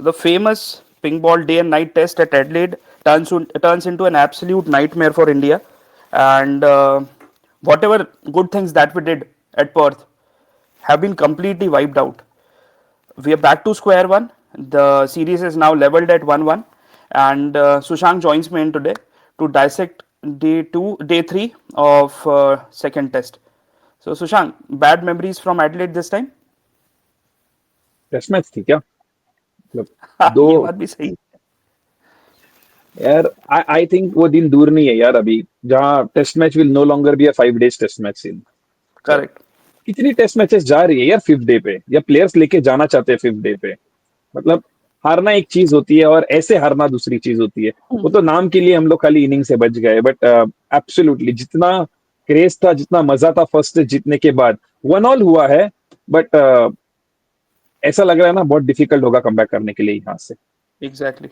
So the famous ping ball day and night test at Adelaide turns into an absolute nightmare for India, and whatever good things that we did at Perth have been completely wiped out. We are back to square one. The series is now leveled at 1-1, and Sushank joins me in today to dissect day three of second test. So Sushank, bad memories from Adelaide this time? Test match थी क्या मतलब हाँ, दो ये बात भी सही है। यार आई आई थिंक वो दिन दूर नहीं है यार अभी जहाँ test match will no longer be a 5 days test match in correct. कितनी टेस्ट मैचेस जा रही है यार फिफ्थ डे पे या प्लेयर्स लेके जाना चाहते हैं फिफ्थ डे पे मतलब हारना एक चीज होती है और ऐसे हारना दूसरी चीज होती है वो तो नाम के लिए हम लोग खाली इनिंग से बच गए बट एब्सोल्युटली जितना क्रेज था जितना मजा था फर्स्ट जीतने के बाद 1-1 हुआ है बट ऐसा लग रहा है ना बहुत डिफिकल्ट होगा कमबैक करने के लिए यहाँ से एग्जैक्टली।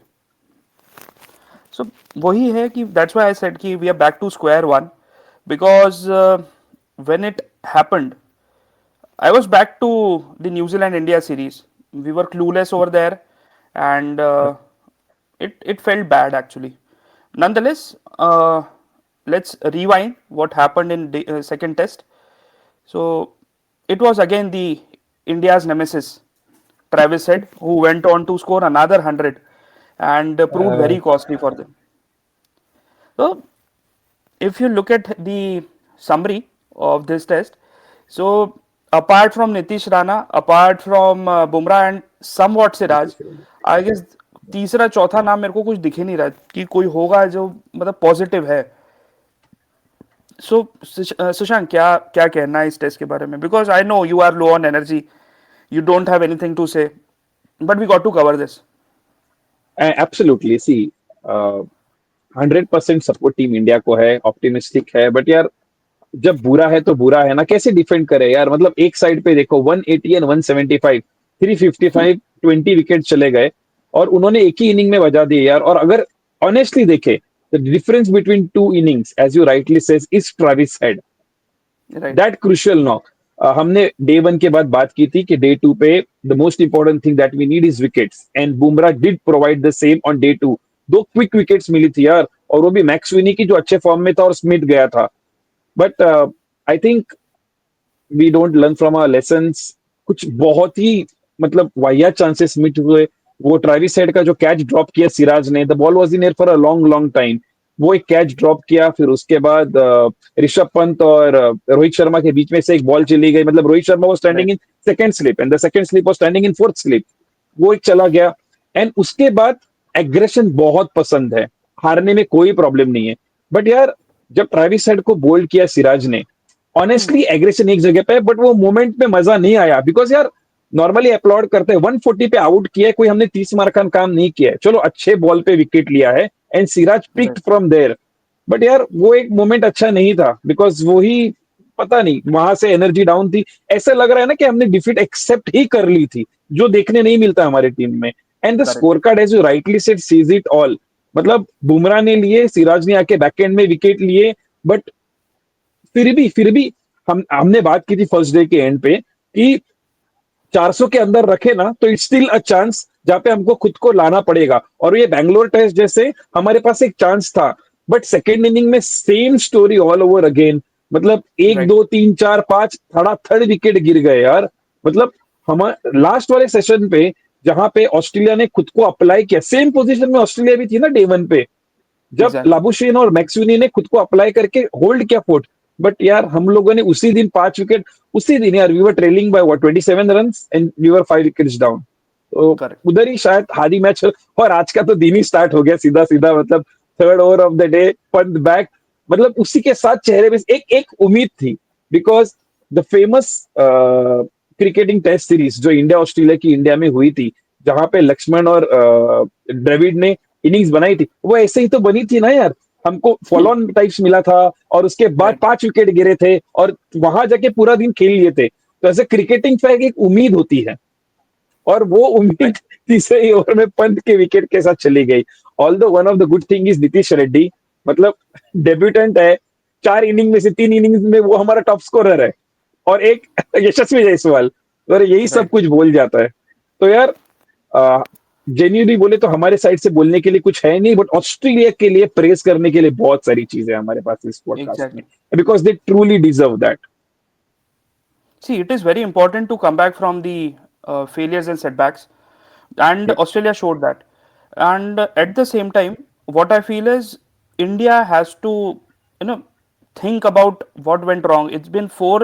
सो वही है कि दैट्स व्हाई आई सेड कि we are back to square one because when it happened I was back to the New Zealand India series. We were clueless over there, and it felt bad actually. Nonetheless, let's rewind what happened in the second test. So it was again the India's nemesis, Travis Head, who went on to score another 100 and proved very costly for them. So if you look at the summary of this test, so apart from Nitish Rana, apart from Bumrah and somewhat Siraj, I guess तीसरा चौथा नाम मेरे को कुछ दिख ही नहीं रहा कि कोई होगा जो मतलब पॉजिटिव है। सो सुशांत क्या क्या कहना है इस टेस्ट के बारे में because I know you are low on energy you don't have anything to say but we got to cover this. Absolutely see 100% support team India को है ऑप्टिमिस्टिक है बट यार जब बुरा है तो बुरा है ना कैसे डिफेंड करे यार मतलब एक साइड पे देखो 180 एंड 175 355 20 विकेट चले गए और उन्होंने एक ही इनिंग में बजा दिए यार और अगर ऑनेस्टली देखे the difference between two innings as you rightly says is Travis Head right. That crucial no हमने डे वन के बाद बात की थी कि डे टू पे the most important thing that we need is wickets and Bumrah did provide the same on day two दो quick wickets मिली थी यार और वो भी मैक्स विनी की जो अच्छे फॉर्म में था और स्मिथ गया था but I think we don't learn from our lessons कुछ बहुत ही मतलब वाहियात चांसेस मिट हुए वो ट्रेविस हेड का जो कैच ड्रॉप किया सिराज ने the ball was in air for a long long time वो एक कैच ड्रॉप किया फिर उसके बाद ऋषभ पंत और रोहित शर्मा के बीच में से एक बॉल चली गई मतलब रोहित शर्मा वो standing right. In second slip and the second slip was standing in fourth slip वो एक चला गया एंड उसके बाद एग्रेशन बहुत पसंद है हारने में कोई प्रॉब्लम नहीं है बट यार जब ट्रेविस हेड को बोल्ड किया सिराज ने ऑनेस्टली एग्रेशन एक जगह पे बट वो मोमेंट में मजा नहीं आया बिकॉज यार नॉर्मली अपलॉड करते हैं 140 पे आउट किया है कोई हमने 30 मार का काम नहीं किया है चलो अच्छे बॉल पे विकेट लिया है and Siraj picked right. From there but यार वो एक मोमेंट अच्छा नहीं था बिकॉज वो ही पता नहीं वहां से एनर्जी डाउन थी ऐसा लग रहा है ना कि हमने डिफीट एक्सेप्ट ही कर ली थी जो देखने नहीं मिलता हमारी टीम में and the correct. Scorecard as you rightly said sees it all मतलब बुमराह ने लिए सिराज ने आके बैकएंड में विकेट लिए बट फिर भी हमने बात की थी फर्स्ट डे के एंड पे कि 400 के अंदर रखे ना तो इट्स स्टिल अ चांस जहां पे हमको खुद को लाना पड़ेगा और ये बैंगलोर टेस्ट जैसे हमारे पास एक चांस था बट सेकेंड इनिंग में same story all over again मतलब एक राइट। दो तीन चार पांच थोड़ा थर्ड विकेट गिर गए यार मतलब हम लास्ट वाले सेशन पे जहां पे ऑस्ट्रेलिया ने खुद को अप्लाई किया सेम पोजीशन में ऑस्ट्रेलिया भी थी ना डे वन पे जब एग्जैक्टली। लाबुशेन और मैक्सविनी ने खुद को अप्लाई करके होल्ड किया फोर्ट बट यार हम लोगों ने उसी दिन 5 विकेट उसी दिन यार we were trailing by what 27 runs and we were 5 wickets down तो करेक्ट। उधर ही शायद हारी मैच और आज का तो दिन ही स्टार्ट हो गया सीधा सीधा मतलब third over of the day Pant back मतलब उसी के साथ चेहरे पे एक एक उम्मीद थी because the famous cricketing test series जो इंडिया ऑस्ट्रेलिया की इंडिया में हुई थी जहां पे लक्ष्मण और द्रविड़ ने इनिंग्स बनाई थी वो ऐसे ही तो बनी थी ना यार हमको फॉलो ऑन टाइप्स मिला था और उसके बाद राइट। 5 विकेट गिरे थे और वहां जाके पूरा दिन खेल लिए थे तो ऐसे क्रिकेटिंग पे एक उम्मीद होती है और वो उम्मीद तीसरे ही ओवर में पंत के विकेट के साथ चली गई all the one of the good thing is Nitish Reddy मतलब डेब्यूटेंट है 4 इनिंग में से 3 इनिंग्स में वो हमारा टॉप स्कोरर है और एक यशस्वी जायसवाल और यही सब राइट। कुछ बोल जाता है तो यार जेन्युइनली बोले तो हमारे साइड से बोलने के लिए कुछ है नहीं, बट ऑस्ट्रेलिया के लिए प्रेस करने के लिए बहुत सारी चीजें हैं हमारे पास इस पॉडकास्ट में, exactly. Because they truly deserve that. See, it is very important to come back from the failures and setbacks, and Yep. Australia showed that. And at the same time, what I feel is India has to, you know, think about what went wrong. It's been four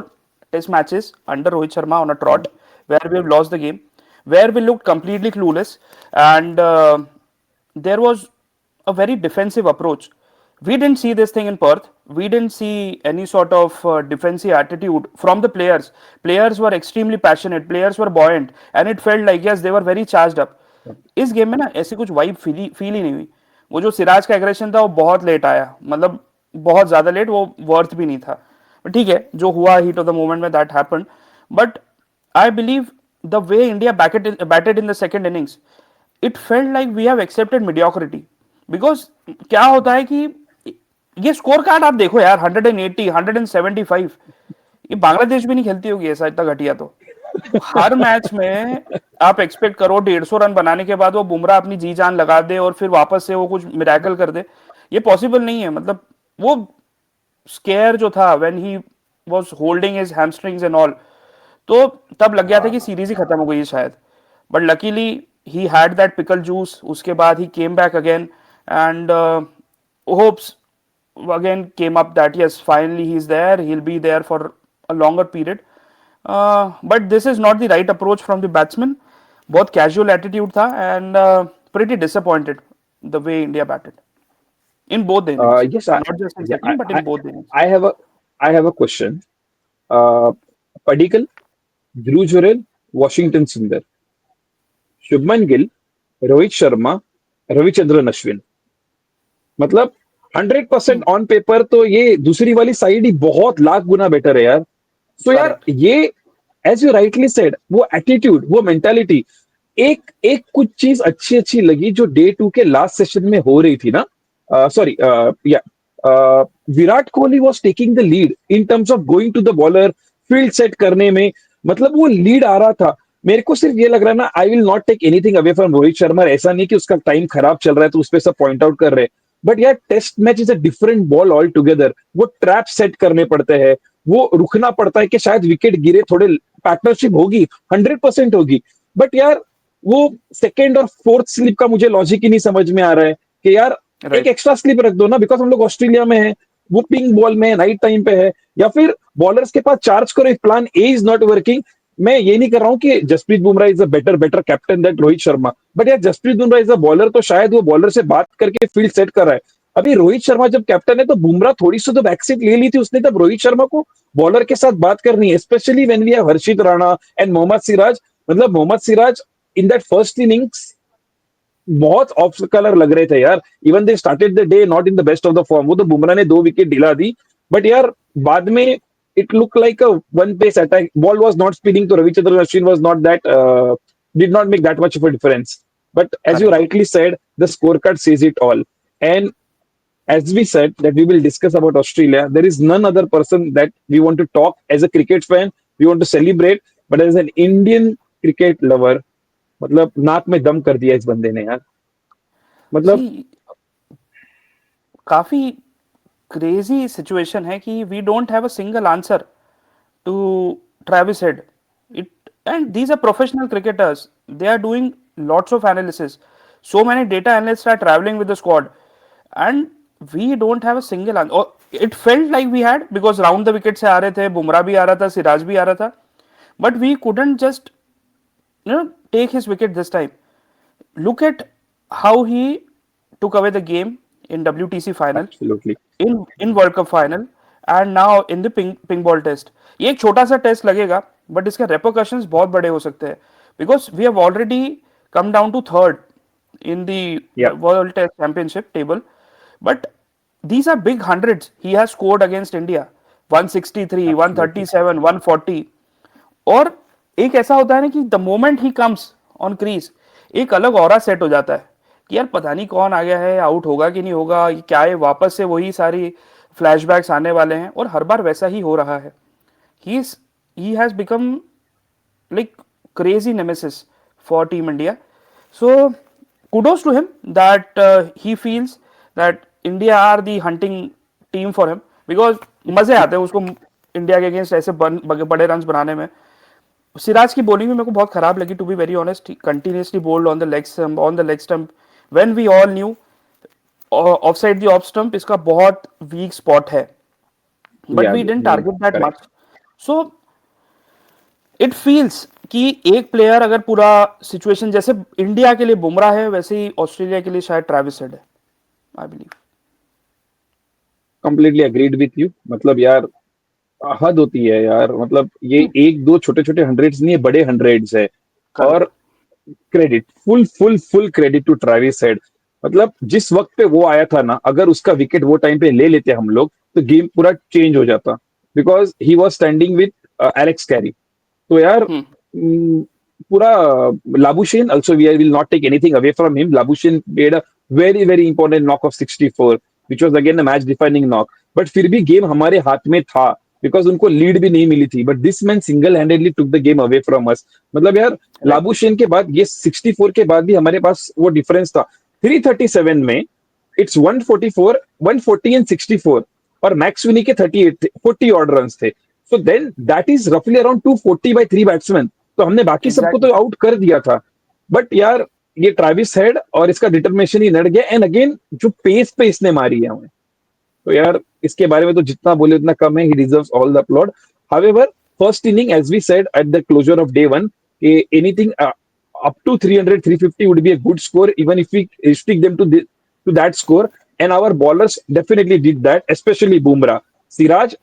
test matches under Rohit Sharma on a trot where we have lost the game, where we looked completely clueless, and there was a very defensive approach. We didn't see this thing in Perth. We didn't see any sort of defensive attitude from the players. Players were extremely passionate. Players were buoyant, and it felt like yes, they were very charged up. इस game में ना ऐसी कुछ vibe feel ही नहीं हुई. वो जो सिराज का एग्रेशन था वो बहुत लेट आया, मतलब बहुत ज्यादा लेट, वो वर्थ भी नहीं था. बट ठीक है, जो हुआ हीट ऑफ द मोमेंट में that happened. But I believe the way India batted in the second innings, it felt like we have accepted mediocrity. Because क्या होता है कि ये स्कोर कार्ड आप देखो यार, 180, 175, ये बांग्लादेश भी नहीं खेलती होगी ऐसा इतना घटिया. तो हर मैच में आप एक्सपेक्ट करो 150 रन बनाने के बाद वो बुमराह अपनी जी जान लगा दे और फिर वापस से वो कुछ मिराकल कर दे. ये पॉसिबल नहीं है. मतलब वो स्केयर जो था when he was holding his hamstrings and all, तो तब लग गया था कि सीरीज ही खत्म हो गई है शायद. But luckily he had that pickle juice. उसके बाद ही came back again, and hopes again came up that yes, finally he's there, he'll be there for a longer period. But this is not the right approach from the batsman. बहुत casual attitude था, and pretty disappointed the way India batted in both the innings, Yes, not just in yeah, second but in both the innings. I have a, I have a question. Uh, Padikkal, Dhruv Jurel, Washington Sundar, Shubman Gill, Rohit Sharma, Ravichandran Ashwin. मतलब 100% on paper तो ये दूसरी वाली side ही बहुत लाख गुना better है यार. सो यार Correct. ये, एज यू राइटली सेड, वो एटीट्यूड, वो मेंटालिटी, एक एक कुछ चीज अच्छी अच्छी लगी जो डे टू के लास्ट सेशन में हो रही थी ना. सॉरी, या Virat Kohli was taking the lead in terms of going to the bowler, field set करने में. मतलब वो लीड आ रहा था. मेरे को सिर्फ ये लग रहा है ना, I will not take anything away from Rohit Sharma. ऐसा नहीं कि उसका टाइम खराब चल रहा है तो उस पर सब पॉइंट आउट कर रहे हैं, बट यार test match is a different ball altogether. वो ट्रैप सेट करने पड़ते हैं, वो रुकना पड़ता है कि शायद विकेट गिरे, थोड़े पार्टनरशिप होगी, 100% होगी. बट यार वो सेकेंड और फोर्थ स्लिप का मुझे लॉजिक ही नहीं समझ में आ रहा है कि यार एक Right. एक्स्ट्रा स्लिप रख दो ना, बिकॉज हम लोग ऑस्ट्रेलिया में है, वो पिंक बॉल में है, नाइट टाइम पे है, या फिर बॉलर्स के पास चार्ज करो if plan A is not working. मैं ये नहीं कर रहा हूँ कि Jasprit Bumrah is a better better captain that Rohit Sharma, but यार Jasprit Bumrah is a bowler, तो शायद वो बॉलर से बात करके फील्ड सेट कर रहा है. अभी रोहित शर्मा जब कैप्टन है तो बुमराह थोड़ी सी तो बैकसीट ले ली थी उसने, तब रोहित शर्मा को बॉलर के साथ बात करनी है, specially when we have Harshit Rana and Mohammed Siraj. मतलब Mohammed Siraj in that first innings बहुत ऑफ कलर लग रहे थे यार. Even they started the day not in the best of the form. वो तो बुमराह ने 2 विकेट दिला दी, बट यार बाद में it look like a one pace attack. Ball was not spinning, तो Ravichandran Ashwin was not that, did not make that much of a difference. But as you Correct. rightly said, the scorecard says it all. And as we said that we will discuss about Australia, there is none other person that we want to talk as a cricket fan, we want to celebrate, but as an Indian cricket lover, मतलब नाक में दम कर दिया इस बंदे ने यार. मतलब See, काफी क्रेजी सिचुएशन है कि we don't have a single answer to Travis Head. It, and these are professional cricketers. They are doing lots of analysis. So many data analysts are traveling with the squad, and we don't have a single answer. Oh, it felt like we had, because round the wicket से आ रहे थे, बुमराह भी आ रहा था, सिराज भी आ रहा था, but we couldn't just take his wicket this time. Look at how he took away the game in WTC final, absolutely. in World Cup final, and now in the ping ball test. ये एक छोटा सा test लगेगा, but इसके repercussions बहुत बड़े हो सकते हैं, because we have already come down to third in the Yeah, World Test Championship table. But these are big hundreds he has scored against India. 163, absolutely. 137, 140. और एक ऐसा होता है ना कि the moment he comes on crease, एक अलग aura set हो जाता है कि यार पता नहीं कौन आ गया है, आउट होगा कि नहीं होगा, ये क्या है, वापस से वही सारी फ्लैशबैक्स आने वाले हैं, और हर बार वैसा ही हो रहा है. ही he has become like crazy nemesis for Team India. So kudos to him that he feels that India are the hunting team for him because मजे आते हैं उसको इंडिया के अगेंस्ट ऐसे बड़े रन बनाने में. सिराज की बॉलिंग भी मेरे को बहुत खराब लगी to be very honest. Continuously bowled on the leg stump when we all knew off side the off stump इसका बहुत वीक स्पॉट है. But Yeah, we didn't yeah, target that correct. मच. सो इट फील्स कि एक player अगर पूरा situation जैसे India के लिए बुमराह है वैसे ही ऑस्ट्रेलिया के लिए शायद ट्रेविस हेड है. I believe. Completely agreed with you. मतलब यार हद होती है यार. मतलब ये एक दो छोटे छोटे हंड्रेड्स नहीं है, बड़े हंड्रेड्स है. और correct. Credit, full full full credit to Travis Head. मतलब जिस वक्त पे वो आया था ना, अगर उसका विकेट वो टाइम पे ले लेते हम लोग तो गेम पूरा चेंज हो जाता. Because he was standing with Alex Carey. तो यार पूरा Labuschagne also we will not take anything away from him. Labuschagne made a very important knock of 64 which was again a match defining knock. But फिर भी game हमारे हाथ में था because उनको लीड भी नहीं मिली थी. But this man single handedly took the game away from us. मतलब यार राइट. Labuschagne के बाद ये 64 के बाद भी हमारे पास वो डिफरेंस था. 337 में इट्स 144, 140 एंड 64 और मैक्स विनी के 38 40 ऑड रन थे. सो देन दैट इज रफली अराउंड 240 बाय 3 बैट्समैन. तो हमने बाकी सबको एग्जैक्टली. तो आउट कर दिया था. बट यार ये ट्रेविस हेड और इसका डिटर्मिनेशन ही नड़ गया. एंड अगेन जो पेस पे इसने मारी है हमें, तो यार इसके बारे में तो जितना बोले उतना कम है. He deserves all the applaud. However first inning as we said at the closure of day one, anything up to 300 350 would be a good score even if we stick them to that score. And our bowlers definitely did that, especially Bumrah. Siraj,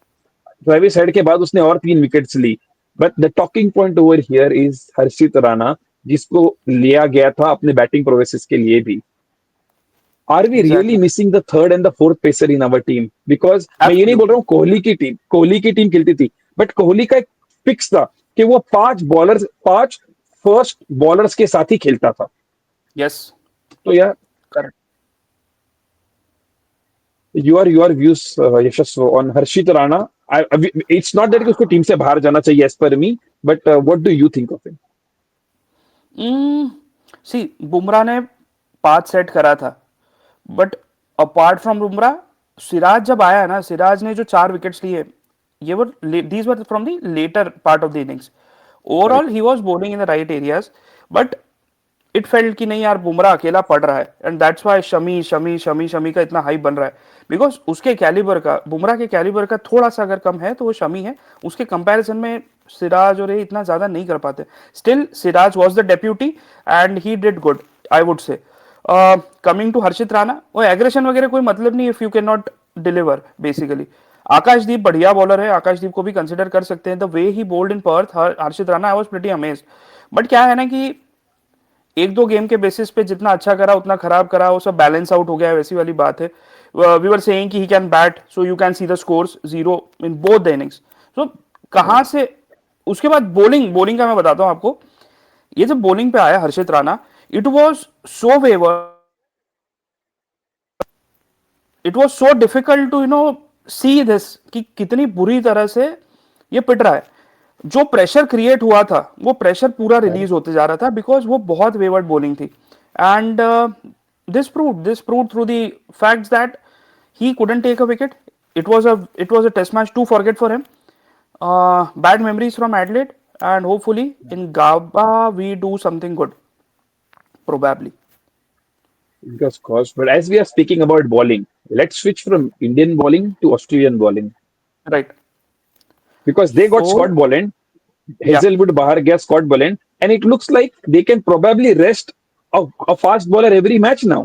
Travis Head के बाद उसने और 3 wickets ली. But the talking point over here is Harshit Rana, जिसको लिया गया था अपने बैटिंग प्रोग्रेसेस के लिए भी. Are we really exactly. Missing the third and the fourth pacer in our team? Because मैं ये नहीं बोल रहा एब्सोल्युटली. हूँ कोहली की टीम खेलती थी, बट कोहली का एक फिक्स था कि वो 5 फर्स्ट बॉलर्स के साथ ही खेलता था. यस. तो यार correct. your views, Yashas, on Harshit Rana. It's not that उसको टीम से बाहर जाना चाहिए as per me, but what do you think of him? सी बुमराह ने 5 सेट करा था. But apart from Bumrah Siraj जब आया ना सिराज ने जो 4 विकेट्स लिए ये वो these were from the latter part of the innings. Overall Correct. He was bowling in the right areas. But it felt कि नहीं यार बुमराह अकेला पड़ रहा है एंड दैट्स व्हाई शमी का इतना हाइप बन रहा है. बिकॉज उसके कैलिबर का बुमराह के कैलिबर का थोड़ा सा अगर कम है तो वो शमी है. उसके कंपैरिजन में सिराज और ये इतना ज्यादा नहीं कर पाते. Still Siraj was the deputy and he did good I would say. Coming to Harshit Rana वो एग्रेशन वगैरह कोई मतलब नहीं if you can not deliver basically. Akashdeep बढ़िया बॉलर है. आकाशदीप को भी कंसिडर कर सकते हैं the way he bowled in Perth. Harshit Rana I was pretty amazed. But क्या है ना कि एक दो गेम के बेसिस पे जितना अच्छा करा उतना खराब करा वो सब बैलेंस आउट हो गया है वैसी वाली बात है. वी वर सेइंग कि he can bat so you can see the scores 0 in both the innings. So कहां से उसके बाद बॉलिंग का मैं बताता हूं आपको. ये जब बॉलिंग पे आया Harshit Rana it was so waver. It was so difficult to see this कि कितनी बुरी तरह से ये पिट रहा है. जो प्रेशर क्रिएट हुआ था वो प्रेशर पूरा Correct. रिलीज होते जा रहा था बिकॉज वो बहुत वेवर्ड बॉलिंग थी. And this proved through the facts that he couldn't take a wicket. It was a test match to forget for him. Bad memories from Adelaide, and hopefully in Gaba we do something good. Probably. Fingers crossed. But as we are speaking about bowling, let's switch from Indian bowling to Australian bowling Right. because they got Scott So Boland, yeah, Hazelwood bahar gaya Scott Boland, and it looks like they can probably rest a fast bowler every match now.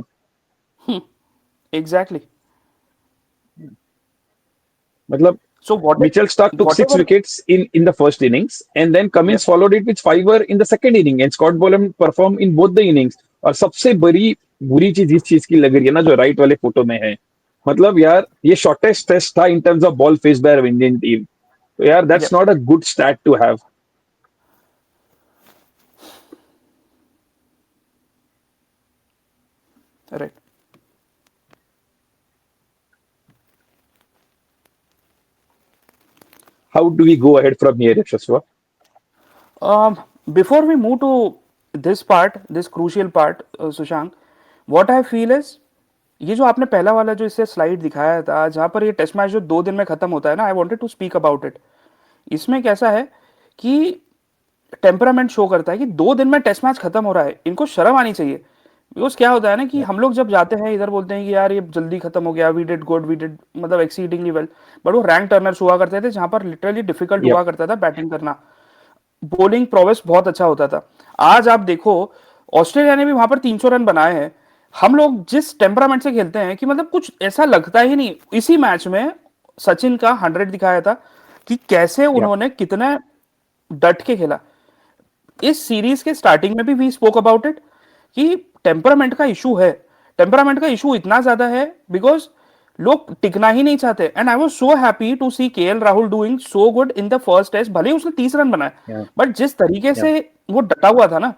exactly. मतलब So Mitchell Stark took six whatever. wickets in the first innings, and then Cummins Yep. followed it with fiver in the second inning, and Scott Boland performed in both the innings. और सबसे बड़ी बुरी चीज इस चीज की लग रही है ना जो राइट वाले फोटो में है. मतलब यार ये शॉर्टेस्ट टेस्ट था in terms of ball face by Indian team. तो यार that's Yep. Not a good stat to have. Right. How do we go ahead from here, Yashaswa? Before we move to this part, this crucial part, Sushank, what I feel is, ये जो आपने पहला वाला जो इससे slide दिखाया था जहां पर ये टेस्ट मैच जो 2 दिन में खत्म होता है ना, I wanted to speak about it. इसमें कैसा है कि टेम्परामेंट शो करता है कि 2 दिन में टेस्ट मैच खत्म हो रहा है, इनको शर्म आनी चाहिए। बिकॉज क्या होता है ना कि हम लोग जब जाते हैं इधर बोलते हैं कि यार ये जल्दी खत्म हो गया, we did good, we did मतलब एक्सीडिंगली वेल, बट वो रैंक टर्नर्स हुआ करते थे जहां पर लिटरली डिफिकल्ट या हुआ करता था बैटिंग करना, बॉलिंग प्रोवेस बहुत अच्छा होता था। आज आप देखो ऑस्ट्रेलिया ने भी वहां पर 300 रन बनाए हैं, हम लोग जिस टेम्परामेंट से खेलते हैं कि मतलब कुछ ऐसा लगता ही नहीं। इसी मैच में सचिन का 100 दिखाया था कि कैसे या उन्होंने कितने डट के खेला। इस सीरीज के स्टार्टिंग में भी वी स्पोक अबाउट इट कि टेम्परामेंट का इशू है, टेम्परामेंट का इशू इतना ज्यादा है बिकॉज लोग टिकना ही नहीं चाहते। And I was so happy to see KL Rahul doing so good in the first test, भले ही उसने 30 रन बनाए, या बट जिस तरीके या से वो डटा हुआ था ना,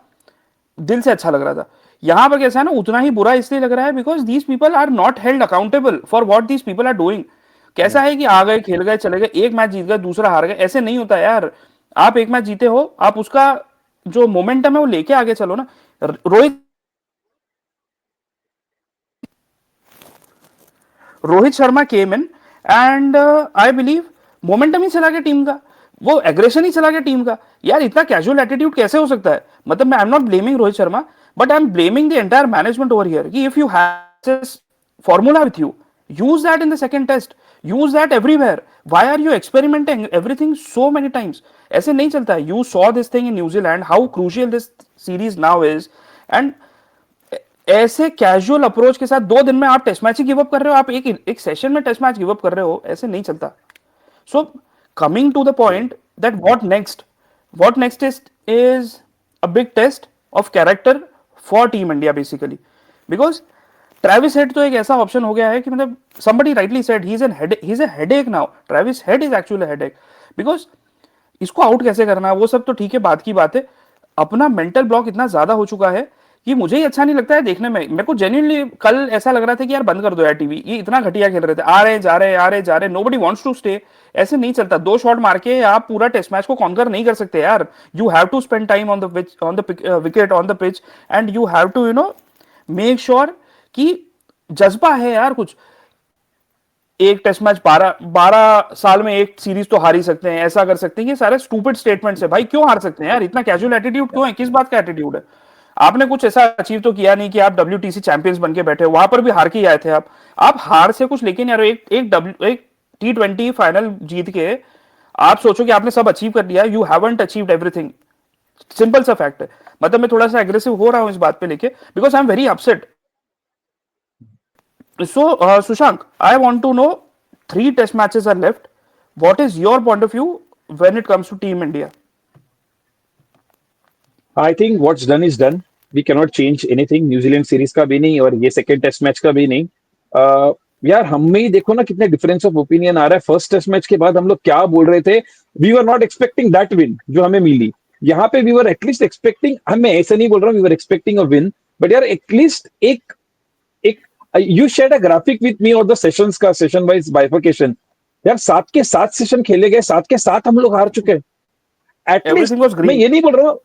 दिल से अच्छा लग रहा था। यहां पर कैसा है ना, उतना ही बुरा इसलिए लग रहा है because these people are not held accountable for what these people are doing. या कैसा है कि आ गए, खेल गए, चले गए, एक मैच जीत गए, दूसरा हार गए, ऐसे नहीं होता यार। आप एक मैच जीते हो, आप उसका जो मोमेंटम है वो लेके आगे चलो ना। Rohit Rohit Sharma came in and I believe momentum ही चला गया टीम का, वो एग्रेशन ही चला गया टीम का। यार इतना कैजुअल एटीट्यूड कैसे हो सकता है? मतलब मैं I am not blaming Rohit Sharma, but I am blaming the entire management over here कि if you have this formula with you, use that in the second test, use that everywhere. Why are you experimenting everything so many times? ऐसे नहीं चलता है। You saw this thing in New Zealand, how crucial this series now is, and ऐसे casual approach के साथ 2 दिन में आप टेस्ट मैच ही गिव अप कर रहे हो, आप एक एक सेशन में टेस्ट मैच गिव अप कर रहे हो, ऐसे नहीं चलता। So coming to the point that what next test is a big test of character for team India basically, because Travis Head तो एक ऐसा ऑप्शन हो गया है कि मतलब somebody rightly said he's a headache now. Travis head is actually headache because इसको out कैसे करना है वो सब तो ठीक है, बात की बात है। अपना मेंटल ब्लॉक इतना ज्यादा हो चुका है कि मुझे ही अच्छा नहीं लगता है देखने में। मेरे को जेन्युइनली कल ऐसा लग रहा था कि यार बंद कर दो यार टीवी, ये इतना घटिया खेल रहे थे, आ रहे जा रहे आ रहे जा रहे, नोबडी वांट्स टू स्टे। ऐसे नहीं चलता, 2 शॉट मार के आप पूरा टेस्ट मैच को कॉन्कर नहीं कर सकते यार। You have to spend time on the wicket on the pitch, and you have to make sure कि जज्बा है यार कुछ। एक टेस्ट मैच 12 साल में एक सीरीज तो हार ही सकते हैं, ऐसा कर सकते हैं, ये सारे स्टूपिड स्टेटमेंट्स है भाई। क्यों हार सकते हैं यार? इतना कैजुअल एटीट्यूड क्यों है? किस बात का एटीट्यूड है? आपने कुछ ऐसा अचीव तो किया नहीं कि आप WTC चैंपियंस बन के बैठे हो, वहां पर भी हार के ही आए थे आप हार से कुछ लेके नहीं आ रहे हो। एक T20 फाइनल जीत के आप सोचो कि आपने सब अचीव कर लिया, you haven't achieved everything. Simple सा फैक्ट है। मतलब मैं थोड़ा सा एग्रेसिव हो रहा हूं इस बात पे लेके because I am very upset. So, Sushank, I want to know 3 test matches are left. What is your point of view when it comes to Team India? I think what's done is done, we can not change anything, New Zealand series का भी नहीं और ये second test match का भी नहीं। यार हम में ही देखो ना कितने डिफरेंस ऑफ ओपिनियन आ रहा है। फर्स्ट टेस्ट मैच के बाद हम लोग क्या बोल रहे थे, we were not expecting that win जो हमें मिली। यहाँ पे वी वर एटलीस्ट एक्सपेक्टिंग, मैं ऐसा नहीं बोल रहा हूँ we were expecting a win, but यार एटलीस्ट एक एक you share a graphic with me और द सेशंस का सेशन वाइज बाइफर्केशन। यार 7 के 7 सेशन खेले गए, 7 के 7 हम लोग हार चुके हैं एटलीस्ट। Everything was मैं green. ये नहीं बोल रहा हूँ,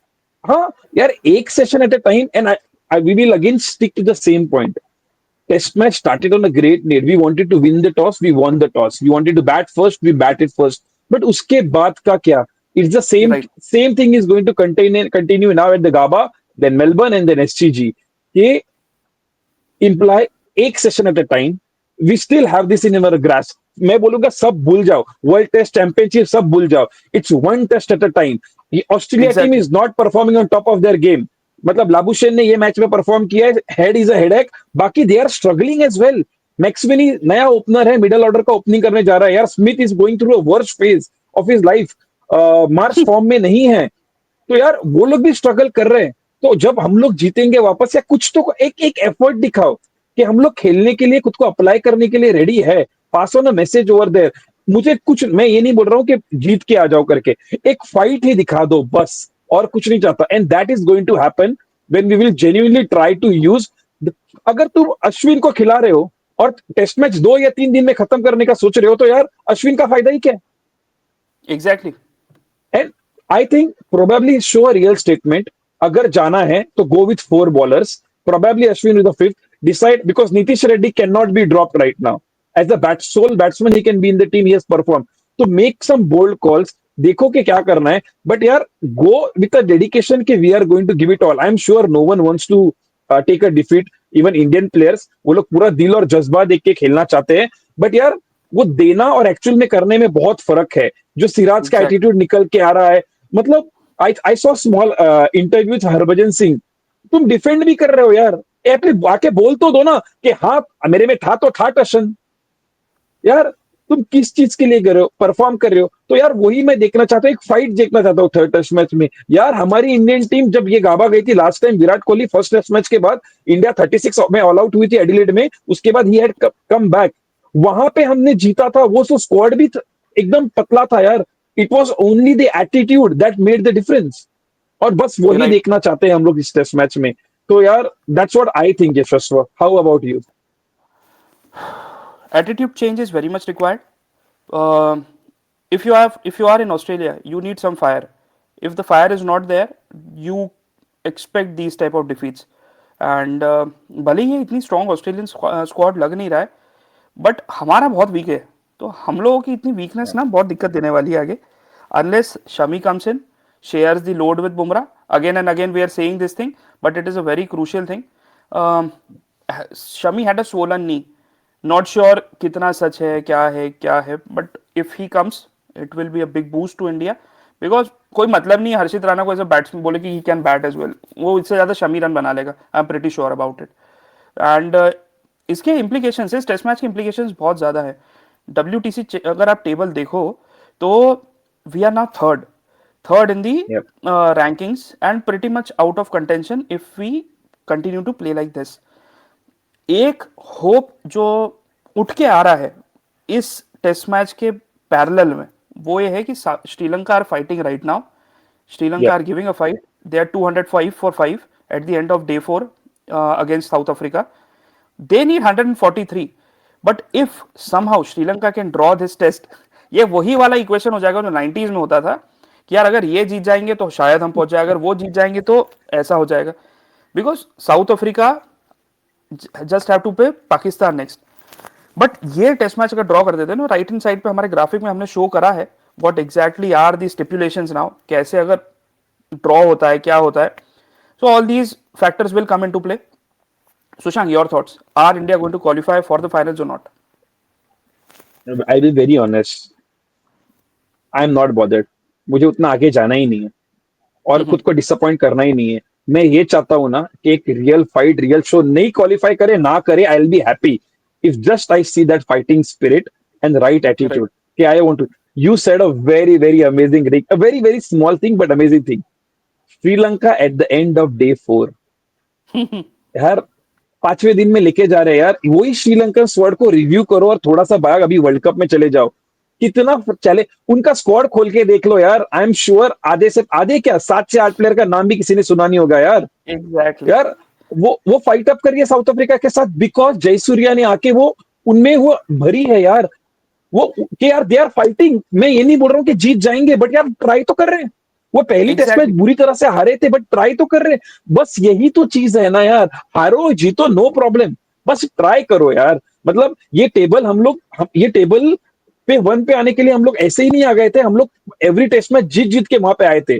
हाँ यार एक session at a time, and I we will again stick to the same point. Test match started on a great need. We wanted to win the toss. We won the toss. We wanted to bat first. We batted first. But उसके बाद का क्या? It's the Right. same thing is going to continue now at the Gaba, then Melbourne, and then SCG. ये imply एक session at a time, we still have this in our grasp. मैं बोलूंगा सब भूल जाओ, वर्ल्ड टेस्ट चैंपियनशिप सब भूल जाओ, it's one test at a time. ये Australia team Exactly. Is not performing on top of their game. मतलब लाबुशेन ने ये मैच में परफॉर्म किया है, हेड इज अ हेडेक, बाकी they are struggling as well. McSweeney नया ओपनर है, मिडिल ऑर्डर का ओपनिंग करने जा रहा है यार। Smith is going through a worst phase of his life, March form में नहीं है, तो यार वो लोग भी स्ट्रगल कर रहे हैं। तो जब हम लोग जीतेंगे वापस, या कुछ तो एक एक एफर्ट दिखाओ कि हम लोग खेलने के लिए, खुद को अप्लाई करने के लिए रेडी है। Pass on a message over there. मुझे कुछ, मैं ये नहीं बोल रहा हूँ कि जीत के आ जाओ करके, एक फाइट ही दिखा दो बस, और कुछ नहीं चाहता। And that is going to happen when we will genuinely try to use. अगर तुम अश्विन को खिला रहे हो और टेस्ट मैच 2 या 3 दिन में खत्म करने का सोच रहे हो, तो यार अश्विन का फायदा ही क्या है? Exactly. And I think probably show a real statement. अगर जाना है तो go with 4 bowlers. Probably Ashwin with the fifth. decide, because Nitish Reddy cannot be dropped right now. As a sole batsman, he can be in the team. He has performed. To make some bold calls. देखो कि क्या करना है. But यार, go with a dedication कि we are going to give it all. I'm sure no one wants to take a defeat. Even Indian players, वो लोग पूरा दिल और जज्बा देख के खेलना चाहते हैं. But यार, वो देना और एक्चुअल में करने में बहुत फर्क है. जो सिराज का एग्जैक्टली। एटीट्यूड निकल के आ रहा है. मतलब I saw small interview with Harbhajan Singh. तुम डिफेंड भी कर रहे हो यार. एटलीस्ट आके बोल तो दो ना कि हाँ, मेरे में था तो था टशन. यार, तुम किस चीज के लिए कर रहे हो, परफॉर्म कर रहे हो. तो यार वही मैं देखना चाहता हूँ, एक फाइट देखना चाहता हूँ थर्ड टेस्ट मैच में. यार हमारी इंडियन टीम जब ये गाबा गई थी last time, Virat Kohli first test match के बाद इंडिया 36 में ऑल आउट हुई थी एडिलेड में. उसके बाद ही हैड कम बैक. वहां पे हमने जीता था. वो तो स्क्वाड भी एकदम पतला था यार. It was only the attitude that made the difference. और बस वही राइट। देखना चाहते हैं हम लोग इस टेस्ट मैच में. तो यार that's what I think Yashasvi. How about you? Attitude change is very much required. Um if you are in Australia, you need some fire. If the fire is not there, you expect these type of defeats. And भले ही ये इतनी strong Australian squad लग नहीं रहा है, but हमारा बहुत week है. तो हम लोगों की इतनी वीकनेस ना बहुत दिक्कत देने वाली है आगे. Unless Shami comes in, shares the load with Bumrah. Again and again we are saying this thing, but it is a very crucial thing. Um, Shami had a swollen knee. Not sure कितना सच है क्या है, but if he comes, it will be a big boost to India. Because कोई मतलब नहीं है हर्षित राणा को as a batsman बोले कि he can bat as well. वो इससे ज़्यादा शमी रन बना लेगा. I am pretty sure about it. And इसके इम्प्लीकेशंस, इस टेस्ट मैच के इम्प्लीकेशंस बहुत ज़्यादा है. WTC अगर आप टेबल देखो तो we are now third in the Yep. rankings and pretty much out of contention if we continue to play like this. एक होप जो उठ के आ रहा है इस टेस्ट मैच के पैरेलल में, वो ये है कि Sri Lanka are fighting right now. Sri Lanka Yep. Are giving a fight. They are 205 for 5 at the end of day 4 against South Africa. They need 143. But if somehow Sri Lanka can draw this test, ये वही वाला equation हो जाएगा जो 90s में होता था कि यार अगर ये जीत जाएंगे तो शायद हम पहुंच जाए, अगर वो जीत जाएंगे तो ऐसा हो जाएगा. Because South Africa just have to play Pakistan next. But ये टेस्ट मैच अगर ड्रॉ कर देते हैं ना, राइट हैंड साइड पे हमारे ग्राफिक में हमने शो करा है what exactly are the stipulations now, कैसे अगर ड्रॉ होता है क्या होता है. So all these factors will come into play. Sushant, your thoughts? Are India going to qualify for the finals or not? I'll be very honest. I am not bothered. मुझे उतना आगे जाना ही नहीं है और खुद को डिसअपॉइंट करना ही नहीं है. मैं ये चाहता हूं ना कि एक रियल फाइट, रियल शो नहीं क्वालिफाई करे ना करे, I will be happy if just I see that fighting spirit and right Right. Attitude. कि I want to. You said a very very amazing, a very very small thing but amazing thing. Sri Lanka at the end of day 4. यार 5वें दिन में लेके जा रहे हैं यार. वही श्रीलंकन स्क्वाड को रिव्यू करो और थोड़ा सा भाग अभी वर्ल्ड कप में चले जाओ. कितना चले उनका स्क्वाड खोल के देख लो यार. आई एम श्योर आधे से आधे क्या 7 से 8 प्लेयर का नाम भी किसी ने सुना नहीं होगा यार. Exactly. यार वो फाइट अप करिए साउथ अफ्रीका के साथ बिकॉज जयसूर्या ने आके वो उनमें वो भरी है यार. वो कि यार दे आर फाइटिंग. मैं ये नहीं बोल रहा हूँ कि जीत जाएंगे बट यार ट्राई तो कर रहे हैं. वो पहली टेस्ट मैच Exactly. बुरी तरह से हारे थे बट ट्राई तो कर रहे हैं. बस यही तो चीज है ना यार. हारो जीतो नो प्रॉब्लम, बस ट्राई करो यार. मतलब ये टेबल पे 1 पे आने के लिए हम लोग ऐसे ही नहीं आ गए थे. हम लोग एवरी टेस्ट में जीत जीत के वहां पे आए थे.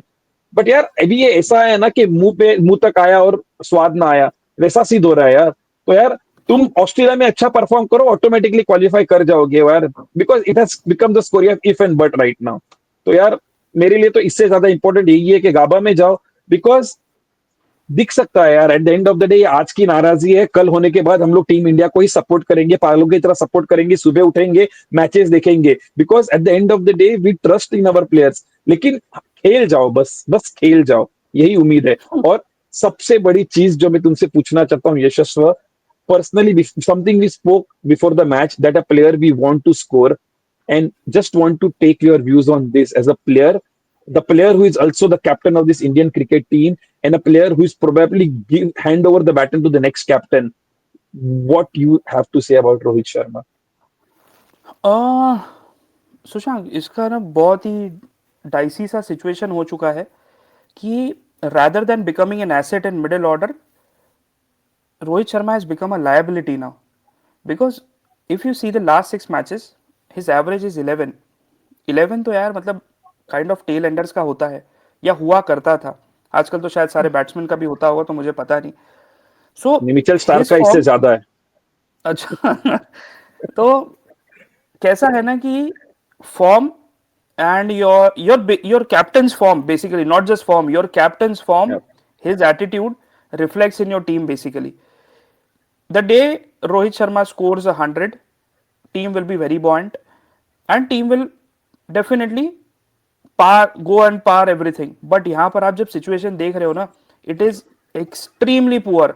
बट यार अभी ये ऐसा है ना कि मुंह तक आया और स्वाद ना आया, वैसा सिद्ध हो रहा है यार. तो यार तुम ऑस्ट्रेलिया में अच्छा परफॉर्म करो, ऑटोमेटिकली क्वालिफाई कर जाओगे यार. Because it has become the story of if and but right now. तो यार मेरे लिए तो इससे ज्यादा इंपॉर्टेंट यही है कि गाबा में जाओ. बिकॉज दिख सकता है यार eight the end of the day आज की नाराजगी है, कल होने के बाद हम लोग टीम इंडिया को ही सपोर्ट करेंगे, पागलों की तरह सपोर्ट करेंगे, सुबह उठेंगे मैचेस देखेंगे. Because at the end of the day we trust in our players. लेकिन खेल जाओ, बस बस खेल जाओ, यही उम्मीद है. और सबसे बड़ी चीज जो मैं तुमसे पूछना चाहता हूँ यशस्व, personally something we spoke before the match that a player we want to score, and just want to take your views on this as a player, the player who is also the captain of this Indian cricket team and a player who is probably hand over the baton to the next captain. What you have to say about Rohit Sharma? uh, Sushant, इसका ना बहुत ही dicey सा situation हो चुका है कि rather than becoming an asset in middle order, Rohit Sharma has become a liability now because if you see the last 6 matches, his average is 11. 11 तो यार मतलब काइंड ऑफ टेल एंडर्स का होता है या हुआ करता था. आजकल तो शायद सारे बैट्समैन का भी होता होगा तो मुझे पता नहीं. सो मिचेल स्टार हिज का इससे फॉर्म. ज्यादा है। अच्छा. तो कैसा है ना कि form and your captain's form, basically not just form, your captain's form, Yeah. his attitude reflects in your team. Basically the day Rohit Sharma scores 100, team will be very buoyant and team will definitely par go and par everything. But यहाँ पर आप जब situation देख रहे हो ना, it is extremely poor.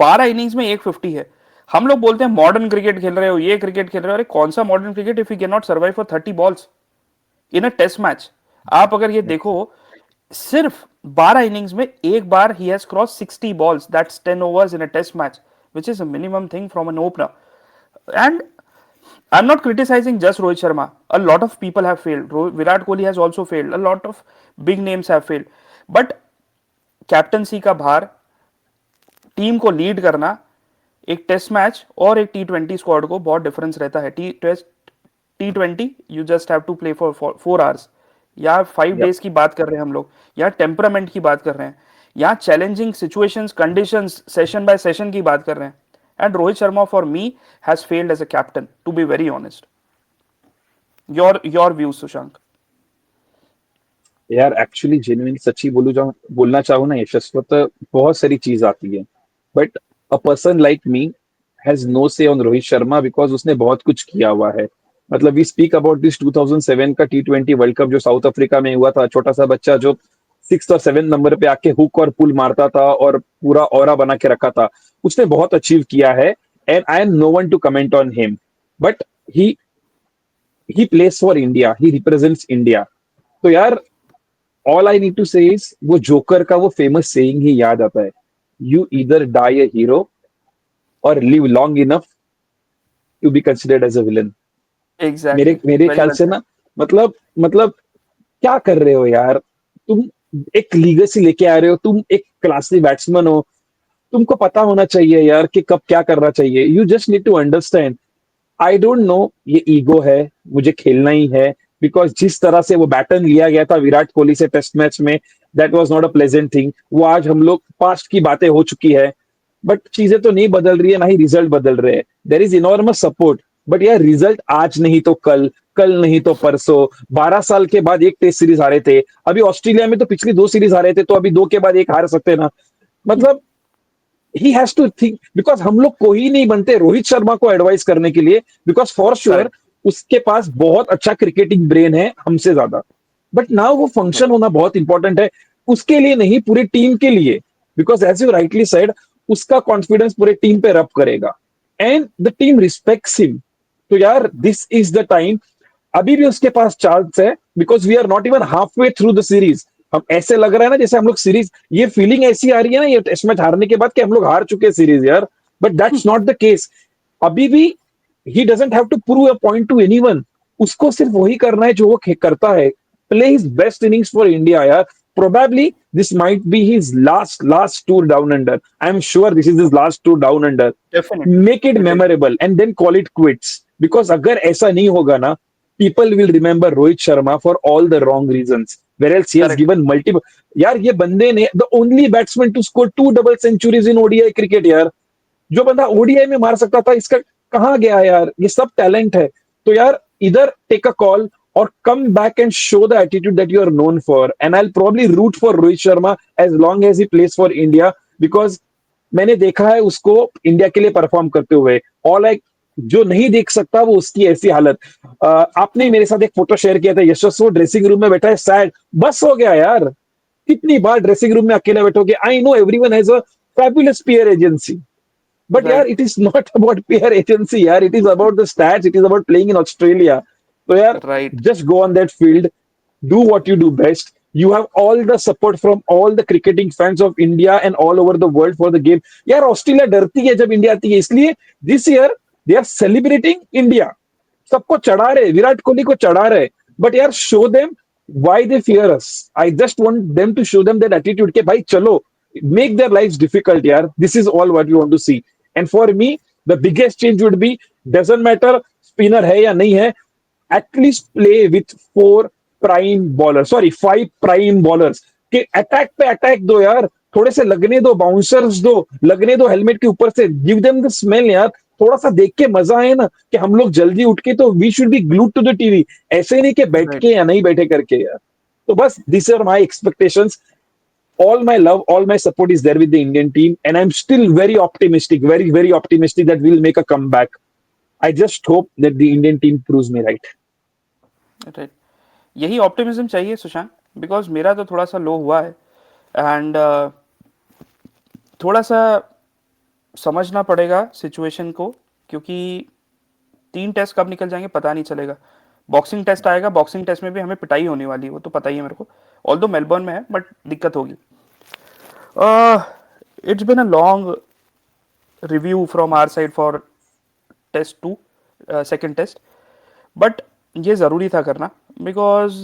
12 innings में 150 है. हम लोग बोलते हैं मॉडर्न क्रिकेट खेल रहे हो, ये क्रिकेट खेल रहे हो. अरे कौन सा modern cricket if you can not survive for 30 balls in a test match. आप अगर ये देखो, सिर्फ 12 इनिंग्स में एक बार ही has cross 60 balls. That's 10 overs in a test match, which is a minimum thing from an opener. And I'm not criticizing just Rohit Sharma. A lot of people have failed. Virat Kohli has also failed. A lot of big names have failed. But captaincy का भार, team को lead करना, एक test match और एक T20 squad को बहुत difference रहता है. T20 you just have to play for 4 hours. या 5 days Yep. की बात कर रहे हैं हम लोग, या टेम्परामेंट की बात कर रहे हैं, या challenging situations conditions session by session की बात कर रहे हैं. And Rohit Sharma for me has failed as a captain, to be very honest. Your views Sushank. यार एक्चुअली जेन्युइन सच्ची बोलना चाहूँ ना यशस्वत, बहुत सारी चीज आती है, but a person like me has no say on Rohit Sharma because उसने बहुत कुछ किया हुआ है। मतलब वी स्पीक अबाउट दिस 2007 का T20 वर्ल्ड कप जो साउथ अफ्रीका में हुआ था, छोटा सा बच्चा जो 6 और 7 नंबर पे आके हुक और पुल मारता था और पूरा ऑरा बना के रखा था, उसने बहुत अचीव किया है। And I am no one to comment on him, but he he plays for India, he represents India. तो यार all I need to say is वो जोकर का वो फेमस सेइंग ही याद आता है, you either die a hero और live long enough to be considered as a villain. मेरे एग्जैक्टली, मेरे वेरी ख्याल वेल से सेड. ना, मतलब क्या कर रहे हो यार तुम? एक लीगेसी लेके आ रहे हो, तुम एक क्लासी बैट्समैन हो, तुमको पता होना चाहिए यार कि कब क्या करना चाहिए। You just need to understand. I don't know, ये ईगो है, मुझे खेलना ही है, बिकॉज जिस तरह से वो बैटन लिया गया था विराट कोहली से टेस्ट मैच में, that was not a pleasant thing. वो आज हम लोग पास्ट की बातें हो चुकी है, बट चीजें तो नहीं बदल रही है, ना ही रिजल्ट बदल रहे हैं। There is enormous support, but यार रिजल्ट आज नहीं तो कल, कल नहीं तो परसों। 12 साल के बाद एक टेस्ट सीरीज हारे थे, अभी ऑस्ट्रेलिया में तो पिछली 2 सीरीज हारे थे, तो अभी 2 के बाद एक हार सकते हैं ना। मतलब he has to think, because हम लोग कोई नहीं बनते रोहित शर्मा को एडवाइस करने के लिए, बिकॉज फॉर श्योर करेक्ट. उसके पास बहुत अच्छा क्रिकेटिंग ब्रेन है हमसे ज्यादा। बट नाउ वो फंक्शन होना बहुत इंपॉर्टेंट है, उसके लिए नहीं पूरी टीम के लिए, because as you rightly said उसका कॉन्फिडेंस पूरे टीम पे रब करेगा and the team respects him. तो यार दिस इज द टाइम, अभी भी उसके पास चांस है, because we are not even half way through the series. हम ऐसे लग रहा है ना जैसे हम लोग सीरीज, ये फीलिंग ऐसी आ रही है ना ये टेस्ट मैच हारने के बाद कि हम लोग हार चुके हैं सीरीज यार, but that's not the case. अभी भी he doesn't have to prove a point to anyone, उसको सिर्फ वही करना है जो वो करता है, play his best innings for India यार। Probably this might be his last tour down under. I'm sure this is his last tour down under. Definitely. Make it it is. memorable and then call it quits. Because अगर ऐसा नहीं होगा ना, people will remember Rohit Sharma for all the wrong reasons. Whereas he has correct. given multiple. यार ये बंदे ने the only batsman to score 2 double centuries in ODI cricket यार, जो बंदा ओडीआई में मार सकता था, इसका कहाँ गया यार? ये सब टैलेंट है। तो यार इधर टेक अ कॉल और come back and show the attitude that you are known for, and I will probably root for Rohit Sharma as long as he plays for India, because मैंने देखा है उसको इंडिया के लिए परफॉर्म करते हुए। ऑल आई जो नहीं देख सकता वो उसकी ऐसी हालत। आपने मेरे साथ एक फोटो शेयर किया था, यशस्व ड्रेसिंग रूम में बैठा है सैड, बस हो गया यार। कितनी बार ड्रेसिंग रूम में अकेले बैठोगे? I know everyone has a fabulous PR agency, but yeah, right. it is not about PR agency, yeah. It is about the stats. It is about playing in Australia. So yeah, right. just go on that field, do what you do best. You have all the support from all the cricketing fans of India and all over the world for the game. यार Australia डरती है जब India आती है, इसलिए this year they are celebrating India. सबको चढ़ा रहे, विराट कोहली को चढ़ा रहे, बट यार show them why they fear us. I just want them to show them that attitude के भाई चलो, make their lives difficult, yeah. This is all what we want to see. And for me, the biggest change would be, doesn't matter spinner hai ya nahi hai, at least play with four prime bowlers, sorry, five prime bowlers. कि attack पे attack दो यार, थोड़े से लगने दो, bouncers दो, लगने दो हेलमेट के ऊपर से, गिव देम द स्मेल यार। थोड़ा सा देख के मजा आए ना, कि हम लोग जल्दी उठ के, तो we should be glued to the TV, ऐसे नहीं कि बैठ Right. के या नहीं बैठे करके यार। तो बस this are my expectations. All my love, all my support is there with the Indian team, and I'm still very optimistic, very, very optimistic that we'll make a comeback. I just hope that the Indian team proves me right. Right, यही optimism चाहिए Sushant, because मेरा तो थोड़ा सा लो हुआ है। And थोड़ा सा समझना पड़ेगा सिचुएशन को, क्योंकि 3 टेस्ट कब निकल जाएंगे पता नहीं चलेगा। बॉक्सिंग टेस्ट आएगा, बॉक्सिंग टेस्ट में भी हमें पिटाई होने वाली है, वो तो पता ही है मेरे को। ऑल दो मेलबर्न में है, बट दिक्कत होगी। It's been a long review from our side for test 2, second test, but ये ज़रूरी था करना, बिकॉज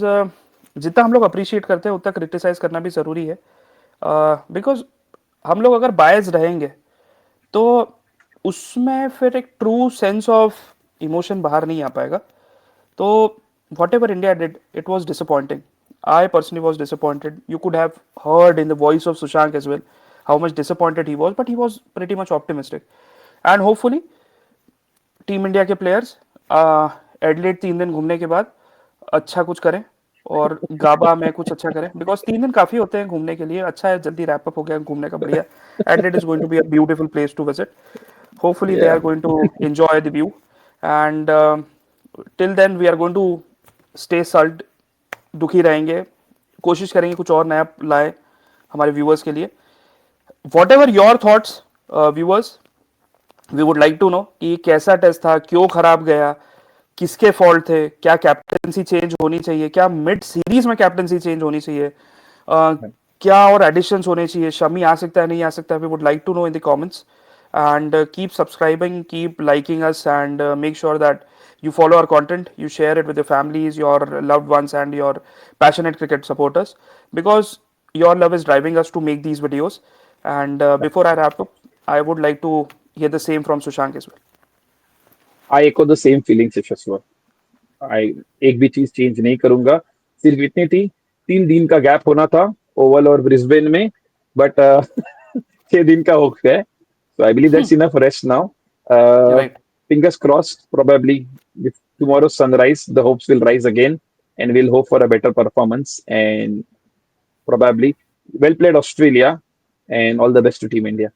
जितना हम लोग अप्रिशिएट करते हैं उतना क्रिटिसाइज करना भी ज़रूरी है। बिकॉज हम लोग अगर बायस रहेंगे तो उसमें फिर एक ट्रू सेंस ऑफ इमोशन बाहर नहीं आ पाएगा। तो what ever India did, it was disappointing. I personally was disappointed. You could have heard in the voice of Sushank as well how much disappointed he was, but he was pretty much optimistic. And hopefully, team India के players एडलेट 3 दिन घूमने के बाद अच्छा कुछ करें, और गाबा में कुछ अच्छा करें, बिकॉज 3 दिन काफ़ी होते हैं घूमने के लिए। अच्छा है, जल्दी रैप अप हो गया घूमने का, बढ़िया। Adelaide is going to be a beautiful place to visit. Hopefully they Yeah. Are going to enjoy the view, and till then we are going to stay salt, दुखी रहेंगे, कोशिश करेंगे कुछ और नया लाए हमारे व्यूअर्स के लिए। Whatever your thoughts viewers, we would like to know कि कैसा टेस्ट था, क्यों खराब गया, किसके फॉल्ट थे, क्या कैप्टनसी चेंज होनी चाहिए, क्या मिड सीरीज में कैप्टनसी चेंज होनी चाहिए, क्या और एडिशंस होने चाहिए, शमी आ सकता है नहीं आ सकता है। We would like to know in the comments, and keep subscribing, keep liking us, and make sure that you follow our content, you share it with your families, your loved ones, and your passionate cricket supporters, because your love is driving us to make these videos. And before I wrap up, I would like to hear the same from Sushank as well. I echo the same feelings, Yashaswar. I एक भी चीज change नहीं करूंगा, सिर्फ इतनी थी, 3 दिन का गैप होना था ओवल और ब्रिस्बेन में, बट 6 दिन का हो गया है, so I believe that's enough rest now. uh, Right. Fingers crossed, probably with tomorrow's sunrise the hopes will rise again, and we'll hope for a better performance, and probably well played Australia, and all the best to Team India.